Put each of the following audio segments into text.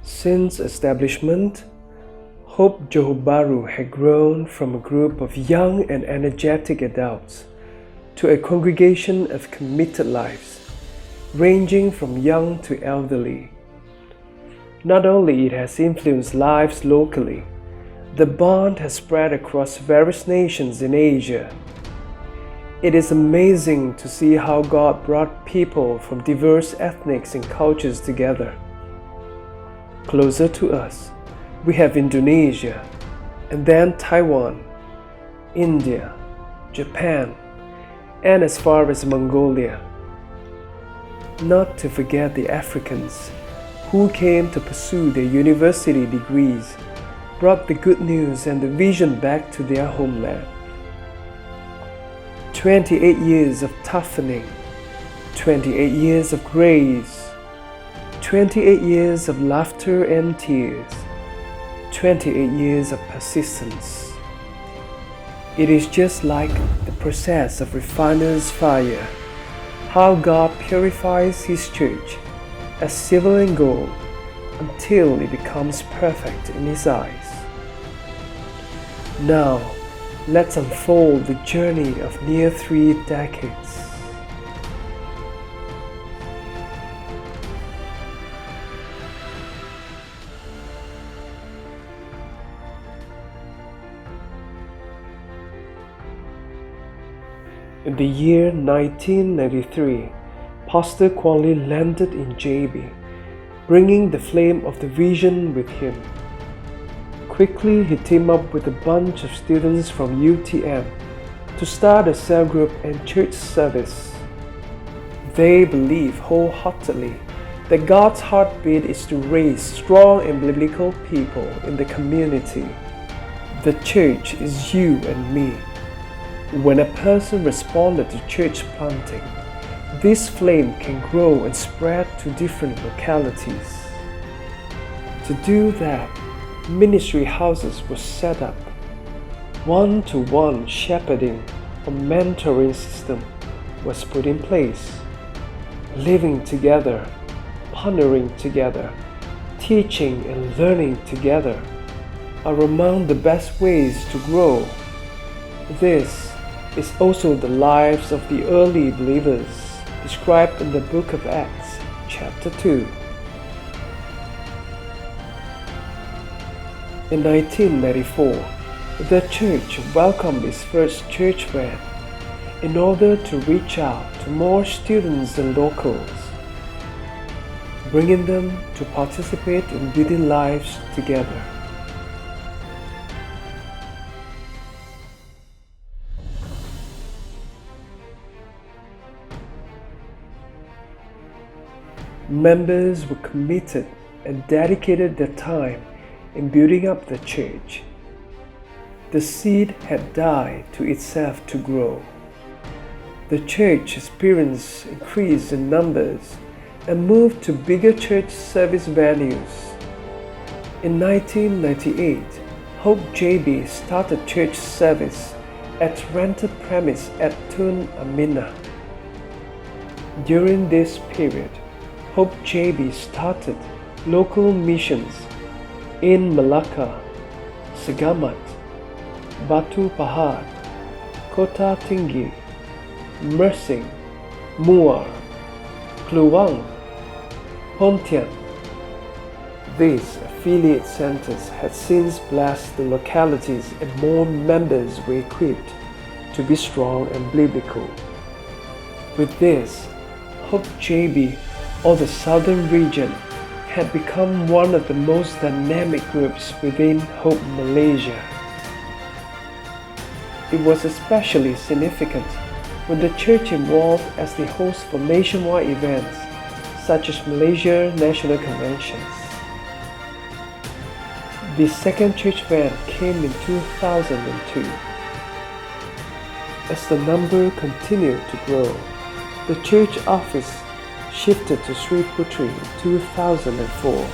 Since establishment, Hope Johor Bahru had grown from a group of young and energetic adults to a congregation of committed lives, ranging from young to elderly. Not only it has influenced lives locally, the bond has spread across various nations in Asia. It is amazing to see how God brought people from diverse ethnics and cultures together. Closer to us, we have Indonesia, and then Taiwan, India, Japan, and as far as Mongolia. Not to forget the Africans, who came to pursue their university degrees, brought the good news and the vision back to their homeland. 28 years of toughening, 28 years of grace, 28 years of laughter and tears, 28 years of persistence. It is just like the process of refiner's fire, how God purifies His church as silver and gold until it becomes perfect in His eyes. Now, let's unfold the journey of near 3 decades. In the year 1993, Pastor Kwali landed in JB, bringing the flame of the vision with him. Quickly, he teamed up with a bunch of students from UTM to start a cell group and church service. They believe wholeheartedly that God's heartbeat is to raise strong and biblical people in the community. The church is you and me. When a person responded to church planting, this flame can grow and spread to different localities. To do that, ministry houses were set up. One-to-one shepherding or mentoring system was put in place. Living together, pondering together, teaching and learning together are among the best ways to grow. This is also the lives of the early believers described in the book of Acts, chapter 2. In 1994, the church welcomed its first church van in order to reach out to more students and locals, bringing them to participate in building lives together. Members were committed and dedicated their time in building up the church. The seed had died to itself to grow. The church experienced increase in numbers and moved to bigger church service venues. In 1998, Hope JB started church service at rented premise at Tun Aminah. During this period, Hope JB started local missions in Malacca, Segamat, Batu Pahat, Kota Tinggi, Mersing, Muar, Kluang, Pontian. These affiliate centers had since blessed the localities and more members were equipped to be strong and biblical. With this, Hope JB, or the southern region, had become one of the most dynamic groups within Hope Malaysia. It was especially significant when the church evolved as the host for nationwide events such as Malaysia National Conventions. The second church van came in 2002. As the number continued to grow, the church office shifted to Sri Putri in 2004.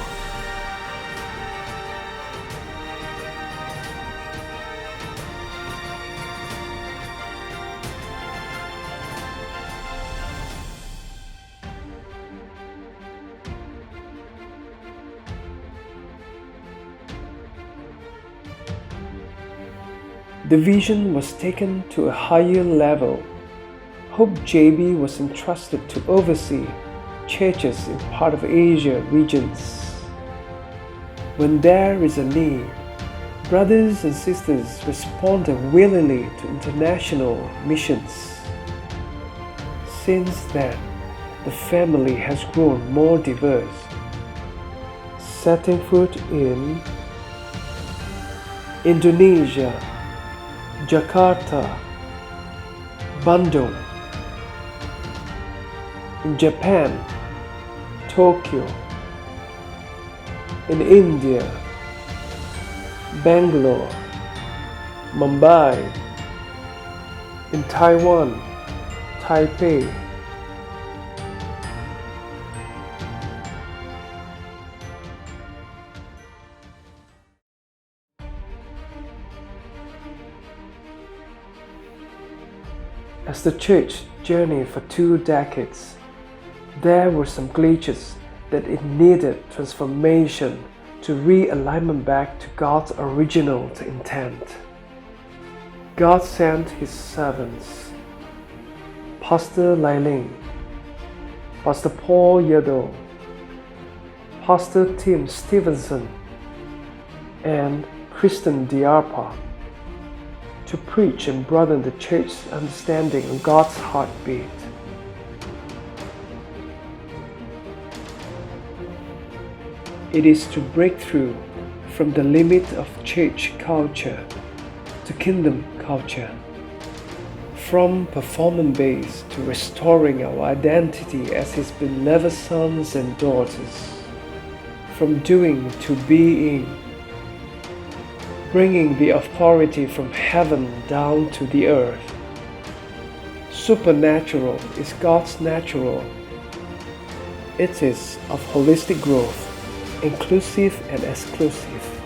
the vision was taken to a higher level. Hope JB was entrusted to oversee churches in part of Asia regions. When there is a need, brothers and sisters responded willingly to international missions. Since then, the family has grown more diverse, setting foot in Indonesia, Jakarta, Bandung, in Japan, Tokyo, in India, Bangalore, Mumbai, in Taiwan, Taipei. As the church journeyed for 2 decades, there were some glitches that it needed transformation to realignment back to God's original intent. God sent His servants, Pastor Lai Ling, Pastor Paul Yado, Pastor Tim Stevenson, and Kristen Diarpa, to preach and broaden the church's understanding of God's heartbeat. It is to break through from the limit of church culture to kingdom culture, from performance-based to restoring our identity as His beloved sons and daughters, from doing to being, bringing the authority from heaven down to the earth. Supernatural is God's natural. It is of holistic growth, inclusive and exclusive.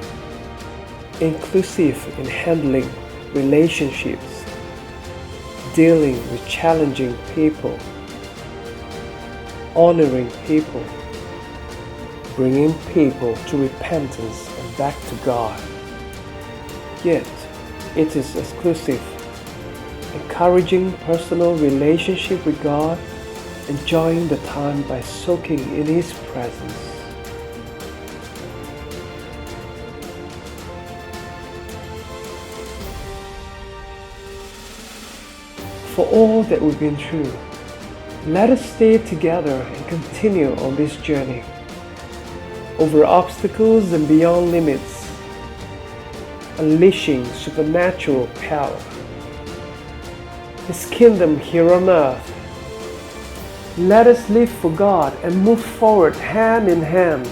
Inclusive in handling relationships, dealing with challenging people, honoring people, bringing people to repentance and back to God. Yet, it is exclusive, encouraging personal relationship with God, enjoying the time by soaking in His presence. For all that we've been through, let us stay together and continue on this journey, over obstacles and beyond limits, unleashing supernatural power. His kingdom here on earth. Let us live for God and move forward hand in hand